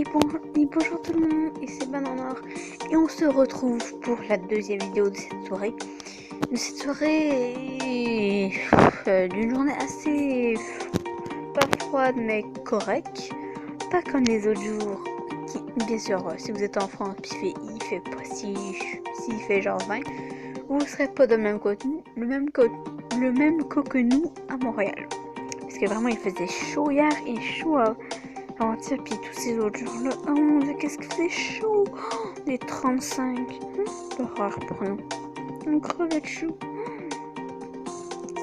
Et bonjour tout le monde, et c'est Bananor, et on se retrouve pour la deuxième vidéo de cette soirée. D'une journée assez pas froide mais correcte, pas comme les autres jours. Bien sûr, si vous êtes en France, puis il fait pas s'il fait genre 20, vous serez pas dans le même cas que nous à Montréal. Parce que vraiment il faisait chaud hier et chaud avant-hier, puis tous ces autres jours-là. Oh mon dieu, qu'est-ce que c'est chaud! Des 35. L'horreur pour nous. On crevait de chaud.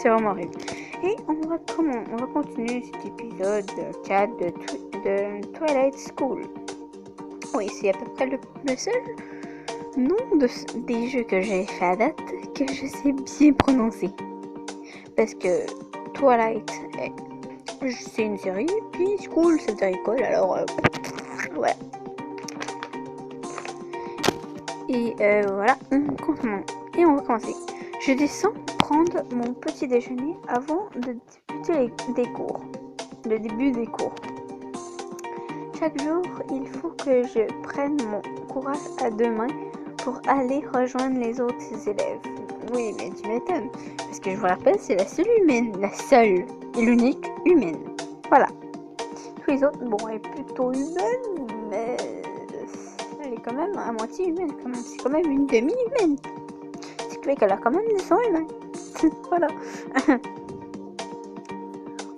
C'est vraiment horrible. Et on va continuer cet épisode 4 de Twilight School. Oui, c'est à peu près le seul nom des jeux que j'ai fait à date que je sais bien prononcer. Parce que Twilight, c'est une série, puis School, c'est une école, alors voilà. Et voilà, on va commencer. Je descends prendre mon petit déjeuner avant de débuter le début des cours. Chaque jour, il faut que je prenne mon courage à deux mains pour aller rejoindre les autres élèves. Oui, mais tu m'étonnes, parce que je vous rappelle, c'est la seule et l'unique humaine. Voilà. Tous les autres, bon, elle est plutôt humaine, mais elle est quand même à moitié humaine. C'est quand même une demi-humaine. Ce qui fait qu'elle a quand même des sons humains. Voilà.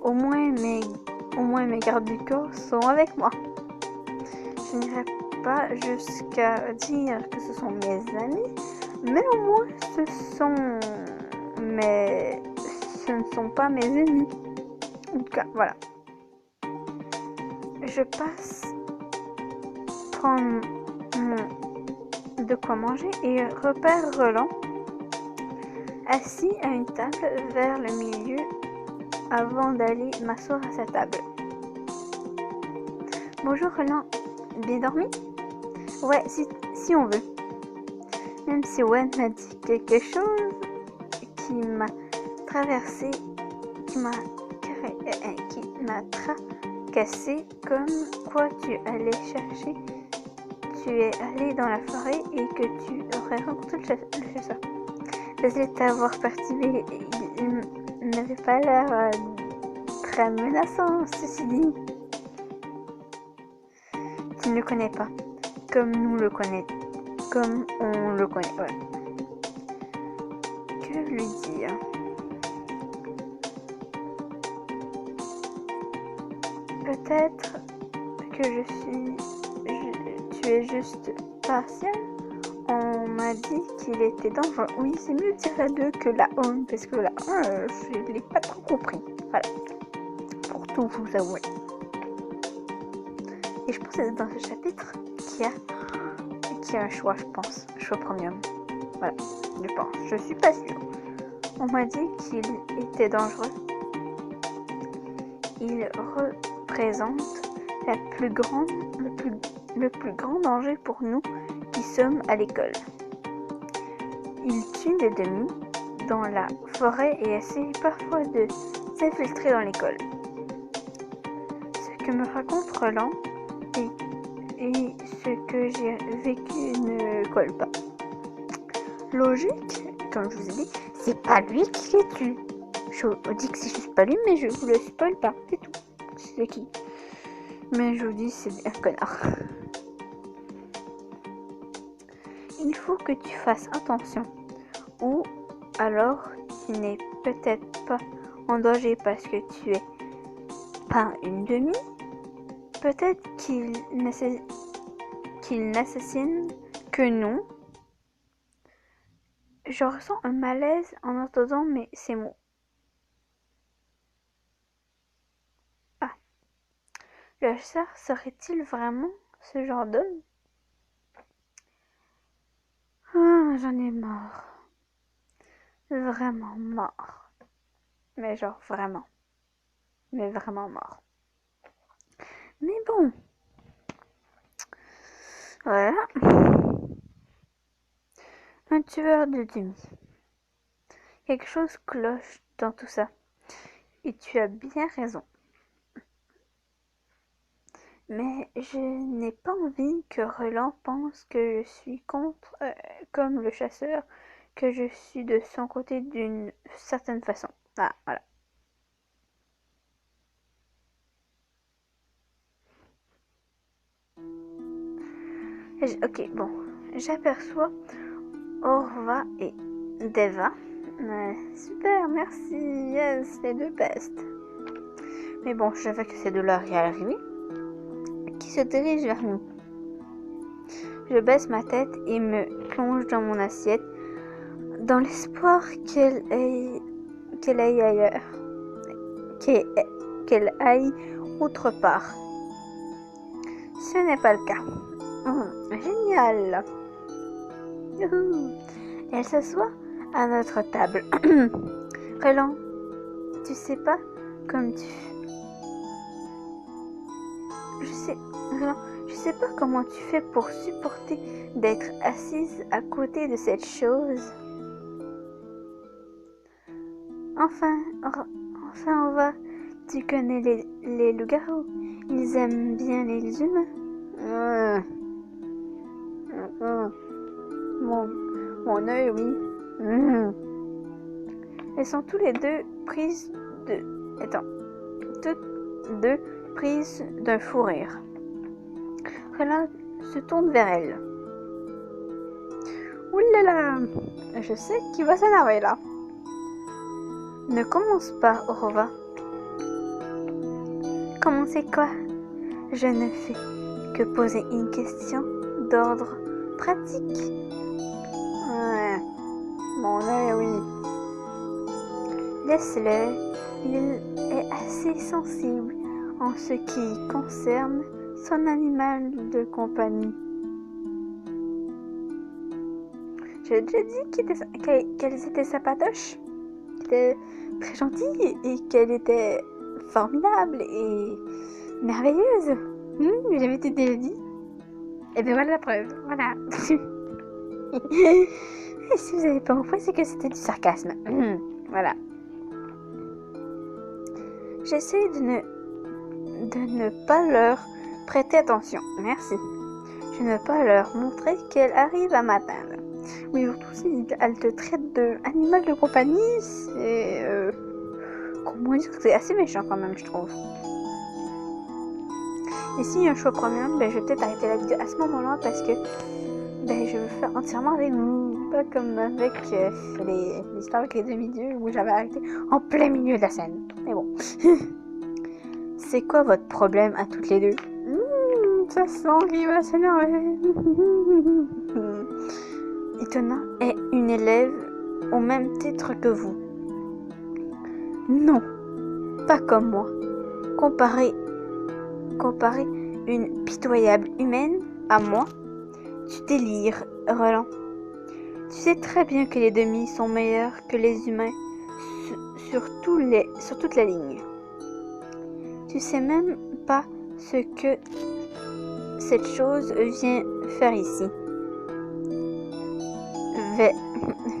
au moins mes gardes du corps sont avec moi. Je n'irai pas jusqu'à dire que ce sont mes amis, mais au moins ce ne sont pas mes ennemis. En tout cas, voilà. Je passe prendre de quoi manger et repère Roland assis à une table vers le milieu avant d'aller m'asseoir à sa table. Bonjour Roland, bien dormi? Ouais, si on veut. Même si Wen m'a dit quelque chose qui m'a traversé, qui m'a tracassé, comme quoi tu es allé dans la forêt et que tu aurais rencontré le chasseur. Désolé de t'avoir perturbé, il n'avait pas l'air très menaçant, ceci dit. Tu ne le connais pas, comme on le connaît, ouais. Que lui dire? Peut-être que tu es juste partiel. On m'a dit qu'il était dangereux. Oui, c'est mieux de dire la 2 que la 1, parce que la 1, je ne l'ai pas trop compris. Voilà, pour tout vous avouer. Et je pense que c'est dans ce chapitre qu'il y a un choix, je pense. Un choix premium. Voilà, je pense. Je suis pas sûre. On m'a dit qu'il était dangereux. Il représente le plus grand danger pour nous qui sommes à l'école. Il tue des demi dans la forêt et essaie parfois de s'infiltrer dans l'école. Ce que me raconte Roland et ce que j'ai vécu ne colle pas. Logique, comme je vous ai dit, c'est pas lui qui les tue. Je vous dis que c'est juste pas lui, mais je vous le spoil pas, c'est tout. C'est qui? Mais je vous dis, c'est un connard. Il faut que tu fasses attention. Ou alors, tu n'es peut-être pas en danger parce que tu es pas une demi. Peut-être qu'il n'assassine que nous. Je ressens un malaise en entendant ces mots. Ah, le chasseur serait-il vraiment ce genre d'homme? Ah, j'en ai marre. Vraiment mort. Mais genre vraiment. Mais vraiment mort. Mais bon. Voilà. Un tueur de demi. Quelque chose cloche dans tout ça. Et tu as bien raison. Mais je n'ai pas envie que Roland pense que je suis contre, comme le chasseur, que je suis de son côté d'une certaine façon. Ah, voilà. Ok, bon. J'aperçois Orva et Deva. Super, merci. Yes, les deux best. Mais bon, je savais que ces deux-là allaient arriver. Qui se dirige vers nous. Je baisse ma tête et me plonge dans mon assiette, dans l'espoir qu'elle aille ailleurs, qu'elle aille autre part. Ce n'est pas le cas. Génial. Youhou. Elle s'assoit à notre table. Roland, tu sais pas comme tu... Roland, je sais pas comment tu fais pour supporter d'être assise à côté de cette chose. Enfin, on va. Tu connais les loups-garous. Ils aiment bien les humains. Mon œil, oui. Elles sont tous les deux prises de... Attends. Toutes deux prises d'un fou rire. Roland se tourne vers elle. Oulala, je sais qui va s'énerver là. Ne commence pas, Orva. Commencer quoi? Je ne fais que poser une question d'ordre pratique. Mon œil, oui. Laisse-le, il est assez sensible en ce qui concerne son animal de compagnie. J'ai déjà dit qu'elles étaient sympatoches, qu'elle était très gentille et qu'elle était formidable et merveilleuse. J'avais tout déjà dit. Et bien voilà la preuve. Voilà. Et si vous n'avez pas compris, c'est que c'était du sarcasme. Voilà. J'essaie de ne pas leur prêter attention. Merci. Je ne veux pas leur montrer qu'elle arrive à m'atteindre. Oui, surtout si elle te traite d'animal de compagnie, c'est... comment dire, c'est assez méchant quand même, je trouve. Et s'il y a un choix premium, je vais peut-être arrêter la vidéo à ce moment-là parce que je veux faire entièrement avec vous. Pas comme avec l'histoire avec les demi-dieux où j'avais arrêté en plein milieu de la scène. Mais bon. C'est quoi votre problème à toutes les deux? Ça sent qu'il va s'énerver. Itona est une élève au même titre que vous. Non, pas comme moi. Comparer une pitoyable humaine à moi, tu délires, Roland. Tu sais très bien que les demi sont meilleurs que les humains sur toute la ligne. Tu sais même pas ce que cette chose vient faire ici.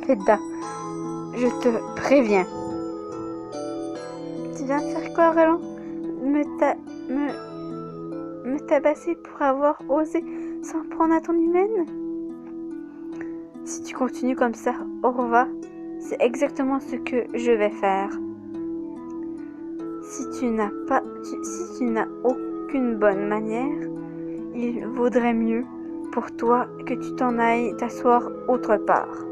Veda, je te préviens. Tu vas faire quoi, Roland? Me tabasser pour avoir osé s'en prendre à ton humaine? Si tu continues comme ça, Orva, c'est exactement ce que je vais faire. Si tu n'as aucune bonne manière, il vaudrait mieux pour toi que tu t'en ailles t'asseoir autre part.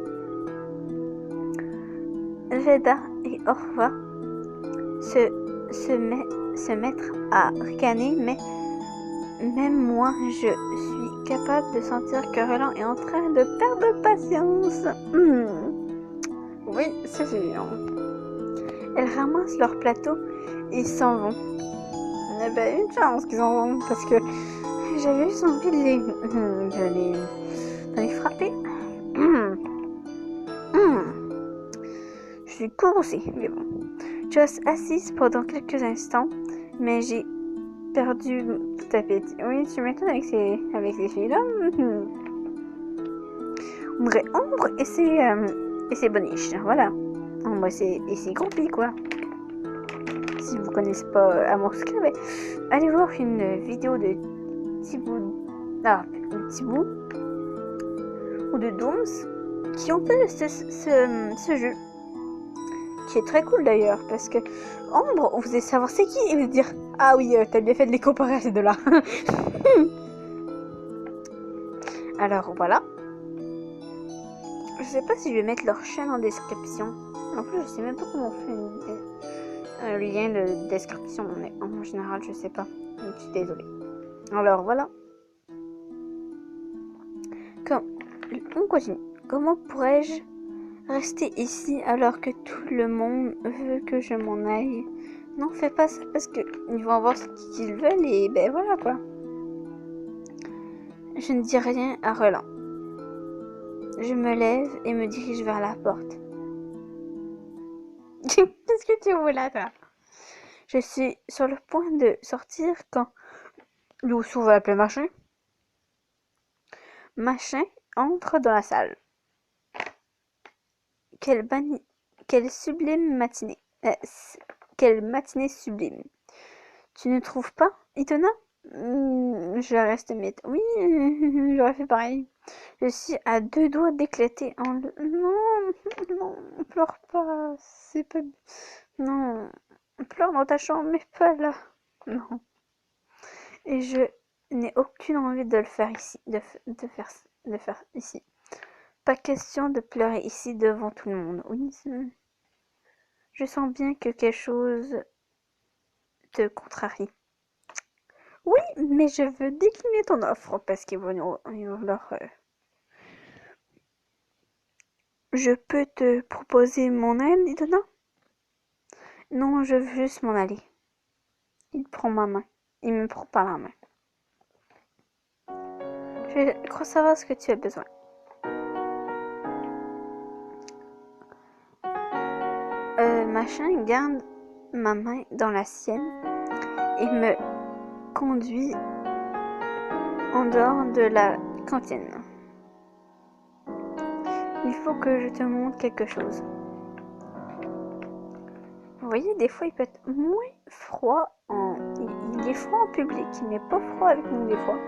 Veda et Orva se mettre à ricaner, mais même moi, je suis capable de sentir que Roland est en train de perdre patience. Oui, c'est sûr. Elles ramassent leur plateau et s'en vont. Une chance qu'ils en vont, parce que j'avais juste envie de les frapper. Je suis courroucée, mais bon. Je reste assise pendant quelques instants, mais j'ai perdu tout appétit. Oui, tu m'étonnes avec ces filles-là. On dirait Ombre et ses boniches. Voilà. Ombre et ses groupies, quoi. si vous connaissez pas Amour secret, mais allez voir une vidéo de Thibaut ou de Dooms qui ont fait ce jeu, qui est très cool d'ailleurs, parce que Ambre, vous allez savoir c'est qui et vous dire ah oui, t'as bien fait de les comparer à ces deux-là. Alors voilà. Je sais pas si je vais mettre leur chaîne en description. En plus, je sais même pas comment on fait un lien de description. Mais en général, je sais pas. Je suis désolée. Alors voilà. On continue. Comment pourrais-je rester ici alors que tout le monde veut que je m'en aille? Non, fais pas ça parce que ils vont avoir ce qu'ils veulent et ben voilà quoi. Je ne dis rien à Roland. Je me lève et me dirige vers la porte. Qu'est-ce que tu veux là, toi? Je suis sur le point de sortir quand Loussou va appeler Machin. Machin entre dans la salle. Quelle sublime matinée. Quelle matinée sublime. Tu ne trouves pas, Itona? Je reste bête. Oui, j'aurais fait pareil. Je suis à deux doigts d'éclater en... Non, non, pleure pas. C'est pas... Non, pleure dans ta chambre, mais pas là. Non. Et je n'ai aucune envie de le faire ici. De faire ici. Pas question de pleurer ici devant tout le monde. Oui, je sens bien que quelque chose te contrarie. Oui, mais je veux décliner ton offre parce qu'ils vont leur... Je peux te proposer mon aide, Idona? Non, je veux juste m'en aller. Il prend ma main. Il me prend par la main. Je crois savoir ce que tu as besoin. Machin garde ma main dans la sienne et me conduit en dehors de la cantine. Il faut que je te montre quelque chose. Vous voyez, des fois, il peut être moins froid il est froid en public, il n'est pas froid avec nous des fois.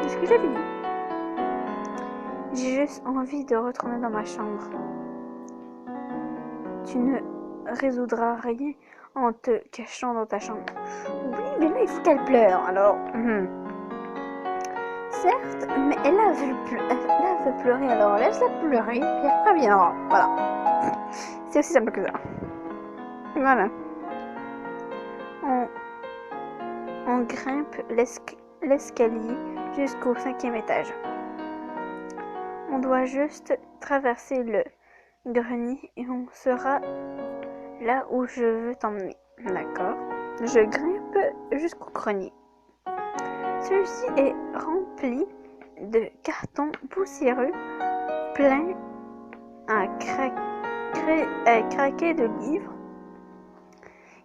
C'est ce que j'avais dit. J'ai juste envie de retourner dans ma chambre. Tu ne résoudras rien en te cachant dans ta chambre. Oui, mais là, il faut qu'elle pleure, alors... Certes, mais elle veut pleurer, alors laisse-la pleurer, puis après elle viendra. Voilà. C'est aussi simple que ça. Voilà. On grimpe l'escalier jusqu'au 5e étage. On doit juste traverser le grenier et on sera là où je veux t'emmener. D'accord. Je grimpe jusqu'au grenier. Celui-ci est rempli de cartons poussiéreux, plein à craquer de livres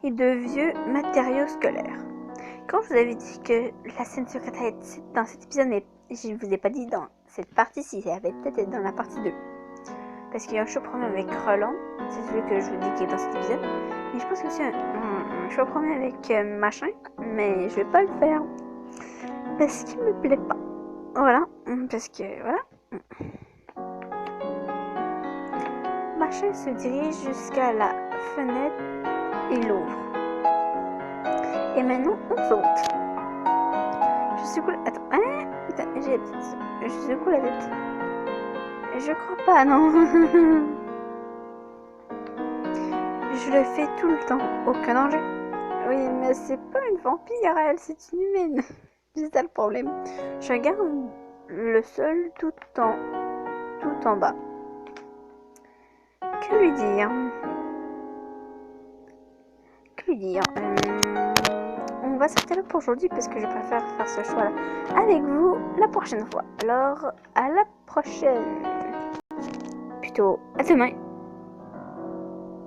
et de vieux matériaux scolaires. Quand je vous avais dit que la scène secrète allait être dans cet épisode, mais je ne vous ai pas dit dans cette partie-ci, ça va peut-être être dans la partie 2. Parce qu'il y a un chaud problème avec Roland, c'est celui que je vous dis qui est dans cet épisode. Mais je pense que c'est un chaud problème avec Machin, mais je vais pas le faire. Parce qu'il me plaît pas. Voilà, parce que voilà. Machin se dirige jusqu'à la fenêtre et l'ouvre. Et maintenant, on saute. Je secoue la... Attends, je secoue la tête. Je crois pas, non. Je le fais tout le temps. Aucun danger. Oui, mais c'est pas une vampire, elle, c'est une humaine. C'est ça le problème. Je regarde le sol tout en bas. Que lui dire? On va s'arrêter là pour aujourd'hui parce que je préfère faire ce choix-là avec vous la prochaine fois. Alors, à la prochaine. Plutôt, à demain.